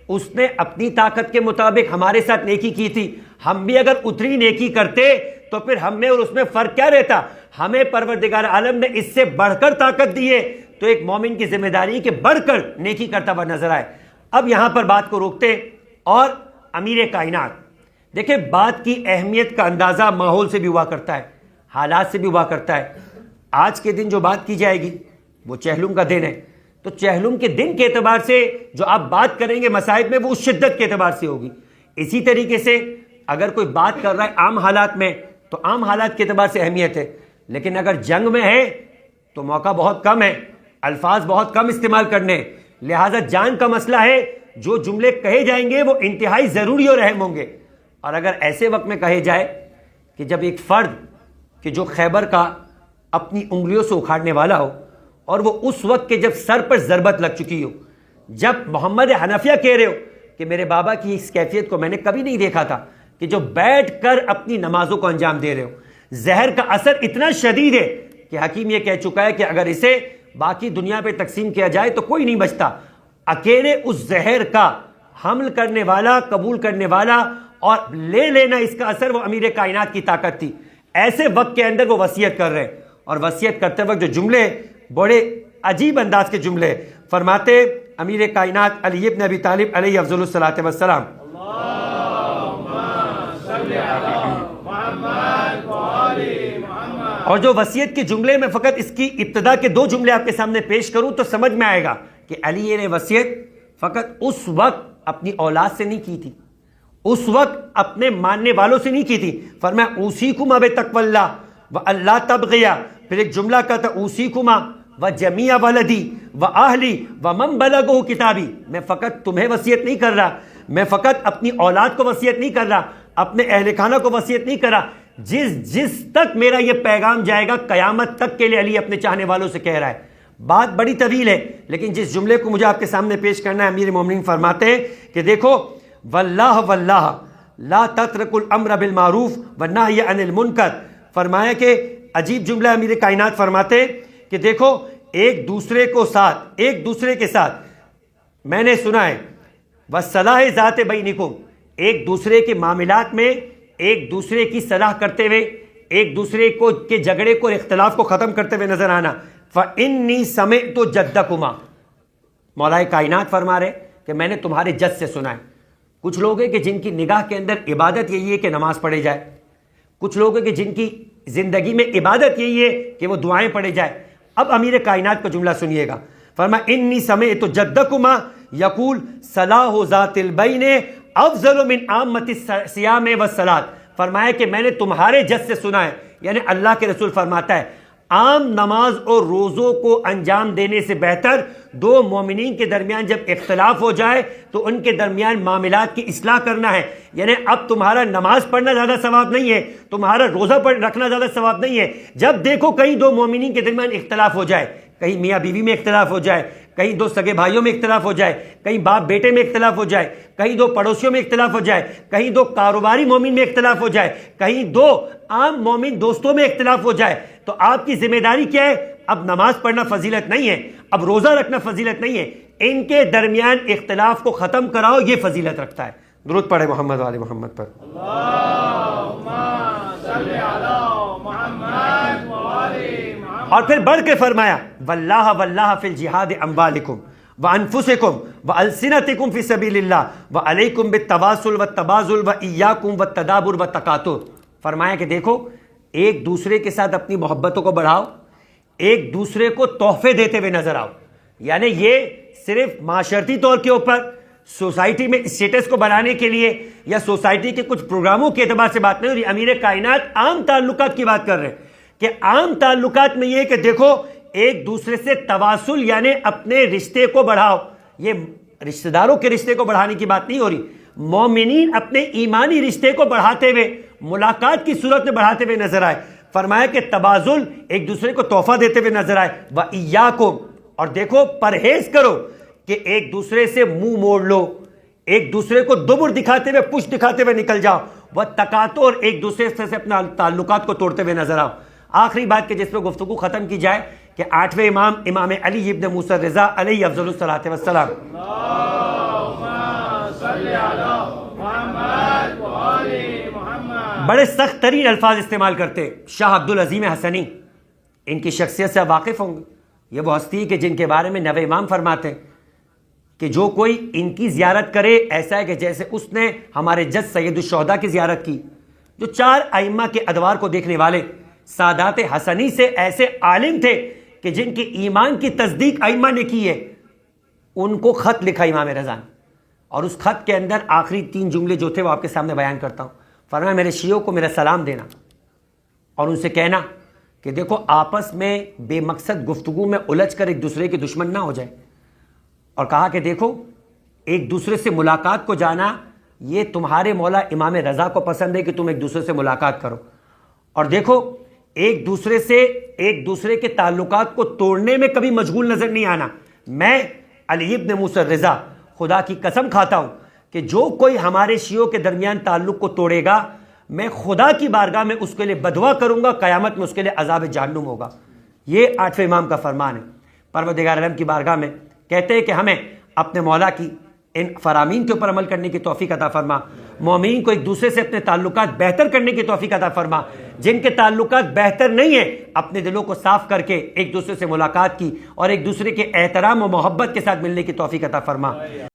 اس نے اپنی طاقت کے مطابق ہمارے ساتھ نیکی کی تھی، ہم بھی اگر اتنی نیکی کرتے تو پھر ہم میں اور اس میں فرق کیا رہتا؟ ہمیں پروردگار عالم نے اس سے بڑھ کر طاقت دی ہے، تو ایک مومن کی ذمہ داری کہ بڑھ کر نیکی کرتا ہوا نظر آئے۔ اب یہاں پر بات کو روکتے اور امیر کائنات، دیکھیں بات کی اہمیت کا اندازہ ماحول سے بھی ہوا کرتا ہے، حالات سے بھی ہوا کرتا ہے۔ آج کے دن جو بات کی جائے گی وہ چہلم کا دن ہے، تو چہلم کے دن کے اعتبار سے جو آپ بات کریں گے مسائل میں وہ اس شدت کے اعتبار سے ہوگی۔ اسی طریقے سے اگر کوئی بات کر رہا ہے عام حالات میں تو عام حالات کے اعتبار سے اہمیت ہے، لیکن اگر جنگ میں ہے تو موقع بہت کم ہے، الفاظ بہت کم استعمال کرنے، لہٰذا جان کا مسئلہ ہے، جو جملے کہے جائیں گے وہ انتہائی ضروری اور اہم ہوں گے۔ اور اگر ایسے وقت میں کہے جائے کہ جب ایک فرد کہ جو خیبر کا اپنی انگلیوں سے اکھاڑنے والا ہو، اور وہ اس وقت کے جب سر پر ضربت لگ چکی ہو، جب محمد حنفیہ کہہ رہے ہو کہ میرے بابا کی اس کیفیت کو میں نے کبھی نہیں دیکھا تھا کہ جو بیٹھ کر اپنی نمازوں کو انجام دے رہے ہو، زہر کا اثر اتنا شدید ہے کہ حکیم یہ کہہ چکا ہے کہ اگر اسے باقی دنیا پہ تقسیم کیا جائے تو کوئی نہیں بچتا، اکیلے اس زہر کا حمل کرنے والا، قبول کرنے والا اور لے لینا اس کا اثر وہ امیر کائنات کی طاقت تھی۔ ایسے وقت کے اندر وہ وصیت کر رہے ہیں، اور وصیت کرتے وقت جو جملے بڑے عجیب انداز کے جملے فرماتے امیر کائنات علی ابن ابی طالب علیہ افضل الصلاۃ والسلام، اور جو وصیت کے جملے میں فقط اس کی ابتدا کے 2 جملے آپ کے سامنے پیش کروں تو سمجھ میں آئے گا کہ علی نے وصیت فقط اس وقت اپنی اولاد سے نہیں کی تھی، اس وقت اپنے ماننے والوں سے نہیں کی تھی۔ فرمایا اوصیکم بتقوی اللہ والا تبغیا، پھر ایک جملہ کہتا اوصیکما وجمیع ولدی واہلی ومن بلغہ کتابی، میں فقط تمہیں وصیت نہیں کر رہا، میں فقط اپنی اولاد کو وصیت نہیں کر رہا، اپنے اہل خانہ کو وصیت نہیں کر رہا، جس تک میرا یہ پیغام جائے گا قیامت تک کے لیے علی اپنے چاہنے والوں سے کہہ رہا ہے۔ بات بڑی طویل ہے، لیکن جس جملے کو مجھے آپ کے سامنے پیش کرنا ہے، امیر مومنین فرماتے ہیں کہ دیکھو واللہ واللہ لا تترک الامر بالمعروف والنہی عن المنکر، فرمایا کہ عجیب جملہ امیر کائنات فرماتے ہیں کہ دیکھو ایک دوسرے کے ساتھ میں نے سنا ہے وصلاح ذات بینکم، ایک دوسرے کے معاملات میں ایک دوسرے کی صلاح کرتے ہوئے، ایک دوسرے کو کے جھگڑے کو، اختلاف کو ختم کرتے ہوئے نظر آنا۔ فإنی سمعت جدکما، مولا کائنات فرما رہے کہ میں نے تمہارے جد سے سنا ہے۔ کچھ لوگ ہیں کہ جن کی نگاہ کے اندر عبادت یہی ہے کہ نماز پڑھے جائے، کچھ لوگ ہیں کہ جن کی زندگی میں عبادت یہی ہے کہ وہ دعائیں پڑھے جائے۔ اب امیر کائنات کا جملہ سنیے گا، فرمایا انی سمعت جدکما یقول صلاح ذات البین افضل من عامۃ الصیام والصلاۃ، فرمایا کہ میں نے تمہارے جد سے سنا ہے، یعنی اللہ کے رسول فرماتا ہے عام نماز اور روزوں کو انجام دینے سے بہتر 2 مومنین کے درمیان جب اختلاف ہو جائے تو ان کے درمیان معاملات کی اصلاح کرنا ہے۔ یعنی اب تمہارا نماز پڑھنا زیادہ ثواب نہیں ہے، تمہارا روزہ رکھنا زیادہ ثواب نہیں ہے، جب دیکھو کہیں 2 مومنین کے درمیان اختلاف ہو جائے، کہیں میاں بیوی میں اختلاف ہو جائے، کہیں 2 سگے بھائیوں میں اختلاف ہو جائے، کہیں باپ بیٹے میں اختلاف ہو جائے، کہیں 2 پڑوسیوں میں اختلاف ہو جائے، کہیں 2 کاروباری مومن میں اختلاف ہو جائے، کہیں 2 عام مومن دوستوں میں اختلاف ہو جائے، تو آپ کی ذمہ داری کیا ہے؟ اب نماز پڑھنا فضیلت نہیں ہے، اب روزہ رکھنا فضیلت نہیں ہے، ان کے درمیان اختلاف کو ختم کراؤ، یہ فضیلت رکھتا ہے۔ درود پڑھے محمد وآل محمد پر۔ اللہم صلی علی محمد وآل محمد۔ اور پھر بڑھ کے فرمایا واللہ واللہ فی الجہاد اموالکم وانفسکم والسنتکم فی سبیل اللہ وعلیکم بالتواصل والتباذل وایاکم والتدابر والتکاتر، فرمایا کہ دیکھو ایک دوسرے کے ساتھ اپنی محبتوں کو بڑھاؤ، ایک دوسرے کو تحفے دیتے ہوئے نظر آؤ، یعنی یہ صرف معاشرتی طور کے اوپر سوسائٹی میں اسٹیٹس کو بڑھانے کے لیے یا سوسائٹی کے کچھ پروگراموں کے اعتبار سے بات نہیں ہو رہی، امیر کائنات عام تعلقات کی بات کر رہے ہیں کہ عام تعلقات میں یہ کہ دیکھو ایک دوسرے سے تواصل یعنی اپنے رشتے کو بڑھاؤ، یہ رشتہ داروں کے رشتے کو بڑھانے کی بات نہیں ہو رہی، مومنین اپنے ایمانی رشتے کو بڑھاتے ہوئے ملاقات کی صورت میں بڑھاتے ہوئے نظر آئے، فرمایا کہ تبادل ایک دوسرے کو تحفہ دیتے ہوئے نظر آئے، وَإِيَّاكُمْ، اور دیکھو پرہیز کرو کہ ایک دوسرے سے منہ موڑ لو، ایک دوسرے کو دبر دکھاتے ہوئے پشت دکھاتے ہوئے نکل جاؤ، وَتَّقَاتُوا، ایک دوسرے سے اپنا تعلقات کو توڑتے ہوئے نظر آؤ۔ آخری بات کہ جس پہ گفتگو ختم کی جائے کہ 8ویں امام علی ابن موسیٰ رضا علیہ افضل الصلاۃ والسلام، بڑے سخت ترین الفاظ استعمال کرتے. شاہ عبدالعظیم حسنی، ان کی شخصیت سے آپ واقف ہوں گے. یہ وہ ہستی ہے کہ جن کے بارے میں نوے امام فرماتے ہیں کہ جو کوئی ان کی زیارت کرے ایسا ہے کہ جیسے اس نے ہمارے جج سید الشہداء کی زیارت کی. جو 4 ائمہ کے ادوار کو دیکھنے والے سادات حسنی سے ایسے عالم تھے کہ جن کے ایمان کی تصدیق ائمہ نے کی ہے. ان کو خط لکھا امام رضا نے، اور اس خط کے اندر آخری 3 جملے جو تھے وہ آپ کے سامنے بیان کرتا ہوں. فرمایا میرے شیعوں کو میرا سلام دینا اور ان سے کہنا کہ دیکھو آپس میں بے مقصد گفتگو میں الجھ کر ایک دوسرے کے دشمن نہ ہو جائے. اور کہا کہ دیکھو ایک دوسرے سے ملاقات کو جانا یہ تمہارے مولا امام رضا کو پسند ہے کہ تم ایک دوسرے سے ملاقات کرو. اور دیکھو ایک دوسرے کے تعلقات کو توڑنے میں کبھی مشغول نظر نہیں آنا. میں علی ابن موسیٰ رضا خدا کی قسم کھاتا ہوں کہ جو کوئی ہمارے شیعوں کے درمیان تعلق کو توڑے گا میں خدا کی بارگاہ میں اس کے لیے بددعا کروں گا، قیامت میں اس کے لیے عذاب جہنم ہوگا. یہ 8ویں امام کا فرمان ہے. پروردگار عالم کی بارگاہ میں کہتے ہیں کہ ہمیں اپنے مولا کی ان فرامین کے اوپر عمل کرنے کی توفیق عطا فرما. مومنین کو ایک دوسرے سے اپنے تعلقات بہتر کرنے کی توفیق عطا فرما. جن کے تعلقات بہتر نہیں ہیں اپنے دلوں کو صاف کر کے ایک دوسرے سے ملاقات کی اور ایک دوسرے کے احترام و محبت کے ساتھ ملنے کی توفیق عطا فرما.